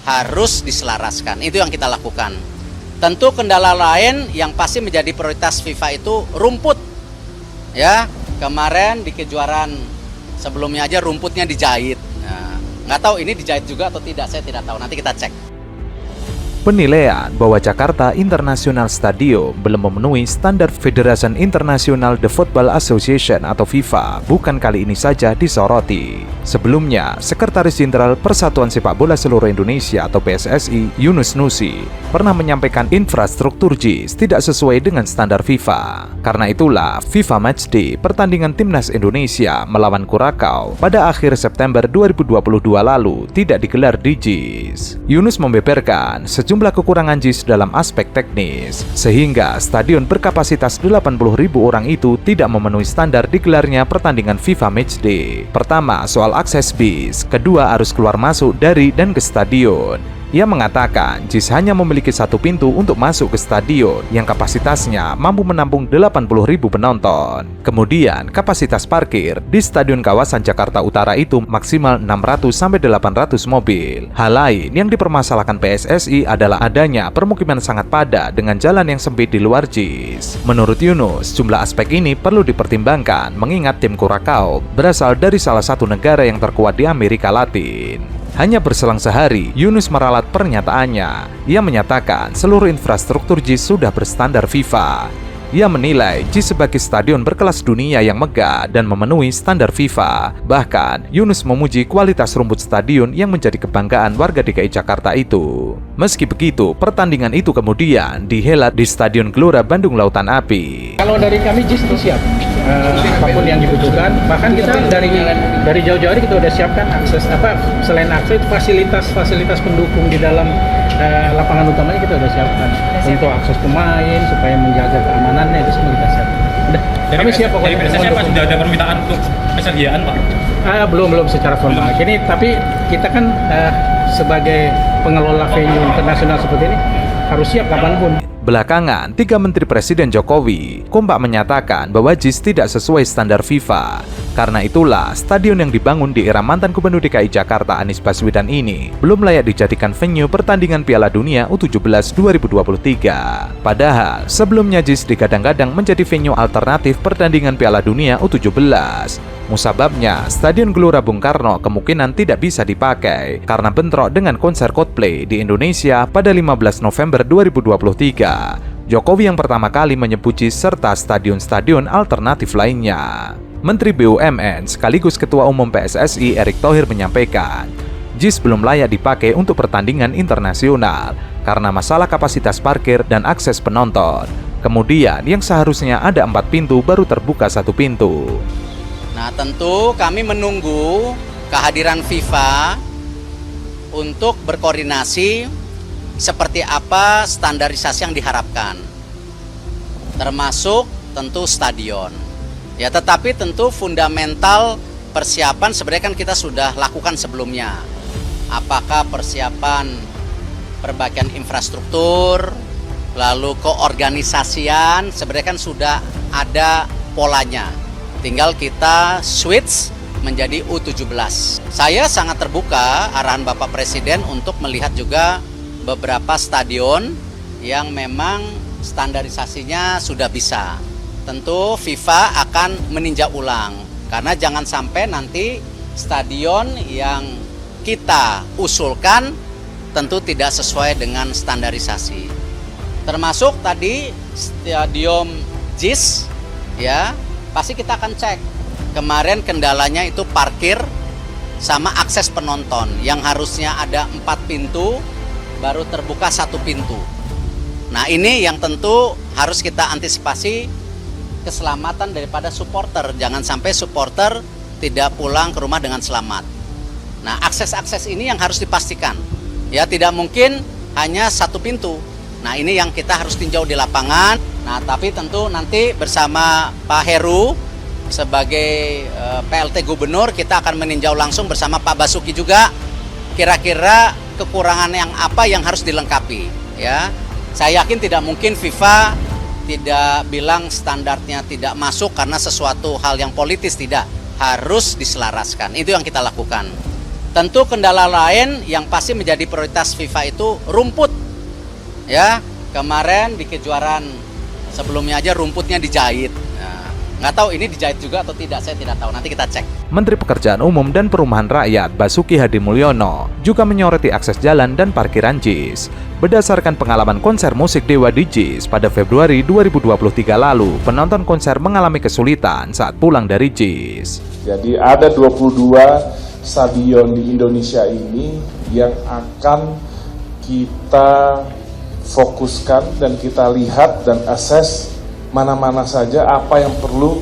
harus diselaraskan. Itu yang kita lakukan. Tentu kendala lain yang pasti menjadi prioritas FIFA itu rumput. Ya, kemarin di kejuaraan sebelumnya aja rumputnya dijahit. Nah, nggak tahu ini dijahit juga atau tidak, saya tidak tahu. Nanti kita cek. Penilaian bahwa Jakarta International Stadium belum memenuhi standar Federation International The Football Association atau FIFA bukan kali ini saja disoroti. Sebelumnya, Sekretaris Jenderal Persatuan Sepak Bola Seluruh Indonesia atau PSSI, Yunus Nusi, pernah menyampaikan infrastruktur JIS tidak sesuai dengan standar FIFA. Karena itulah, FIFA Matchday pertandingan Timnas Indonesia melawan Kurakau pada akhir September 2022 lalu tidak digelar di JIS. Yunus membeberkan sejumlah kekurangan JIS dalam aspek teknis, sehingga stadion berkapasitas 80.000 orang itu tidak memenuhi standar digelarnya pertandingan FIFA Matchday. Pertama, soal akses bis, kedua arus keluar masuk dari dan ke stadion. Ia mengatakan JIS hanya memiliki satu pintu untuk masuk ke stadion yang kapasitasnya mampu menampung 80.000 penonton. Kemudian kapasitas parkir di stadion kawasan Jakarta Utara itu maksimal 600-800 mobil. Hal lain yang dipermasalahkan PSSI adalah adanya permukiman sangat padat dengan jalan yang sempit di luar JIS. Menurut Yunus, jumlah aspek ini perlu dipertimbangkan mengingat tim Kurakau berasal dari salah satu negara yang terkuat di Amerika Latin. Hanya berselang sehari, Yunus meralat pernyataannya. Ia menyatakan seluruh infrastruktur JIS sudah berstandar FIFA. Ia menilai JIS sebagai stadion berkelas dunia yang megah dan memenuhi standar FIFA. Bahkan, Yunus memuji kualitas rumput stadion yang menjadi kebanggaan warga DKI Jakarta itu. Meski begitu, pertandingan itu kemudian dihelat di Stadion Gelora Bandung Lautan Api. Kalau dari kami JIS itu siap, apapun yang dibutuhkan. Bahkan kita dari jauh-jauh hari kita udah siapkan akses selain akses fasilitas pendukung di dalam lapangan utamanya kita udah siapkan untuk akses pemain supaya menjaga keamanannya itu semua kita siapkan. Udah, kami siap pokoknya. Dari PSSI apa sudah ada permintaan untuk persediaan Pak? Belum secara formal. Ini tapi kita kan sebagai pengelola venue internasional seperti ini harus siap kapanpun. Belakangan, 3 Menteri Presiden Jokowi kompak menyatakan bahwa JIS tidak sesuai standar FIFA. Karena itulah, stadion yang dibangun di era mantan Gubernur DKI Jakarta Anies Baswedan ini belum layak dijadikan venue pertandingan Piala Dunia U17 2023. Padahal, sebelumnya JIS digadang-gadang menjadi venue alternatif pertandingan Piala Dunia U17. Musababnya, Stadion Gelora Bung Karno kemungkinan tidak bisa dipakai karena bentrok dengan konser Coldplay di Indonesia pada 15 November 2023. Jokowi yang pertama kali menyebut JIS serta stadion-stadion alternatif lainnya. Menteri BUMN sekaligus Ketua Umum PSSI Erick Thohir menyampaikan, JIS belum layak dipakai untuk pertandingan internasional karena masalah kapasitas parkir dan akses penonton. Kemudian yang seharusnya ada 4 pintu baru terbuka 1 pintu. Nah, tentu kami menunggu kehadiran FIFA untuk berkoordinasi seperti apa standarisasi yang diharapkan. Termasuk tentu stadion. Ya, tetapi tentu fundamental persiapan sebenarnya kan kita sudah lakukan sebelumnya. Apakah persiapan perbaikan infrastruktur, lalu keorganisasian, sebenarnya kan sudah ada polanya. Tinggal kita switch menjadi U17. Saya sangat terbuka arahan Bapak Presiden untuk melihat juga beberapa stadion yang memang standarisasinya sudah bisa. Tentu FIFA akan meninjau ulang, karena jangan sampai nanti stadion yang kita usulkan tentu tidak sesuai dengan standarisasi. Termasuk tadi stadion JIS, ya. Pasti kita akan cek. Kemarin kendalanya itu parkir sama akses penonton yang harusnya ada 4 pintu baru terbuka 1 pintu. Nah, ini yang tentu harus kita antisipasi keselamatan daripada supporter. Jangan sampai supporter tidak pulang ke rumah dengan selamat. Nah, akses-akses ini yang harus dipastikan. Ya, tidak mungkin hanya 1 pintu. Nah, ini yang kita harus tinjau di lapangan. Nah, tapi tentu nanti bersama Pak Heru sebagai PLT Gubernur kita akan meninjau langsung bersama Pak Basuki juga kira-kira kekurangan yang apa yang harus dilengkapi, ya. Saya yakin tidak mungkin FIFA tidak bilang standarnya tidak masuk karena sesuatu hal yang politis, tidak. Harus diselaraskan. Itu yang kita lakukan. Tentu kendala lain yang pasti menjadi prioritas FIFA itu rumput. Ya, kemarin di kejuaraan sebelumnya aja rumputnya dijahit. Nah, nggak tahu ini dijahit juga atau tidak, saya tidak tahu. Nanti kita cek. Menteri Pekerjaan Umum dan Perumahan Rakyat Basuki Hadimulyono juga menyoroti akses jalan dan parkiran JIS. Berdasarkan pengalaman konser musik Dewa di JIS pada Februari 2023 lalu, penonton konser mengalami kesulitan saat pulang dari JIS. Jadi ada 22 stadion di Indonesia ini yang akan kita fokuskan dan kita lihat dan assess mana-mana saja apa yang perlu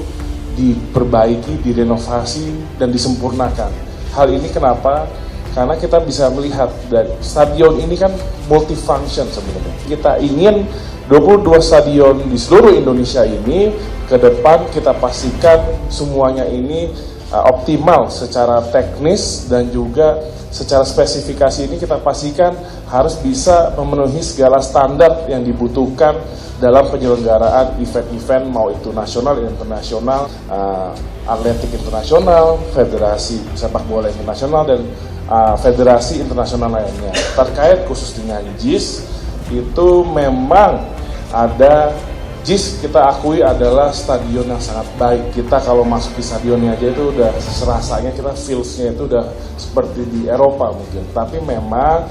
diperbaiki, direnovasi, dan disempurnakan. Hal ini kenapa? Karena kita bisa melihat dan stadion ini kan multifunction sebenarnya. Kita ingin 22 stadion di seluruh Indonesia ini ke depan kita pastikan semuanya ini optimal secara teknis dan juga secara spesifikasi ini kita pastikan harus bisa memenuhi segala standar yang dibutuhkan dalam penyelenggaraan event-event mau itu nasional, internasional, atletik internasional, federasi sepak bola internasional dan federasi internasional lainnya. Terkait khusus dengan JIS itu memang ada JIS kita akui adalah stadion yang sangat baik. Kita kalau masuk di stadionnya aja itu udah serasanya kita feels-nya itu udah seperti di Eropa mungkin. Tapi memang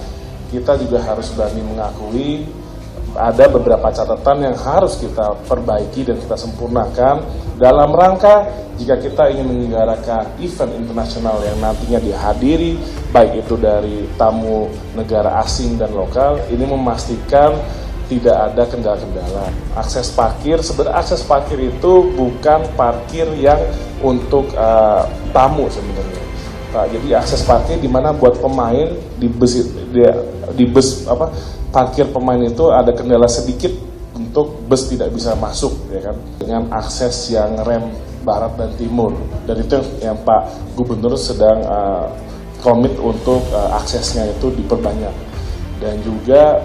kita juga harus berani mengakui ada beberapa catatan yang harus kita perbaiki dan kita sempurnakan dalam rangka jika kita ingin menyelenggarakan event internasional yang nantinya dihadiri baik itu dari tamu negara asing dan lokal, ini memastikan tidak ada kendala-kendala. Akses parkir, sebenarnya akses parkir itu bukan parkir yang untuk tamu sebenarnya. Nah, jadi akses parkir di mana buat pemain di bus parkir pemain itu ada kendala sedikit untuk bus tidak bisa masuk ya kan dengan akses yang rem barat dan timur. Dan itu yang Pak Gubernur sedang komit untuk aksesnya itu diperbanyak. Dan juga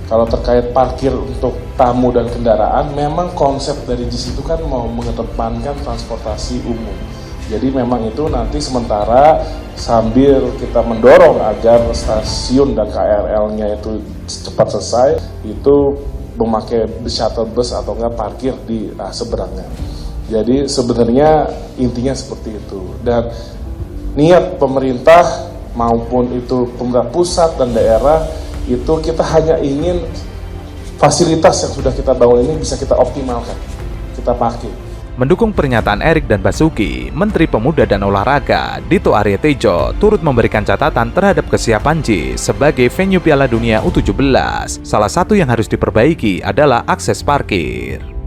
kalau terkait parkir untuk tamu dan kendaraan, memang konsep dari JIS itu kan mau mengedepankan transportasi umum. Jadi memang itu nanti sementara sambil kita mendorong agar stasiun dan KRL-nya itu cepat selesai, itu memakai shuttle bus atau enggak parkir di seberangnya. Jadi sebenarnya intinya seperti itu. Dan niat pemerintah maupun itu pemerintah pusat dan daerah itu kita hanya ingin fasilitas yang sudah kita bangun ini bisa kita optimalkan, kita pakai. Mendukung pernyataan Erick dan Basuki, Menteri Pemuda dan Olahraga Dito Arya Tejo turut memberikan catatan terhadap kesiapan JIS sebagai venue Piala Dunia U17. Salah satu yang harus diperbaiki adalah akses parkir.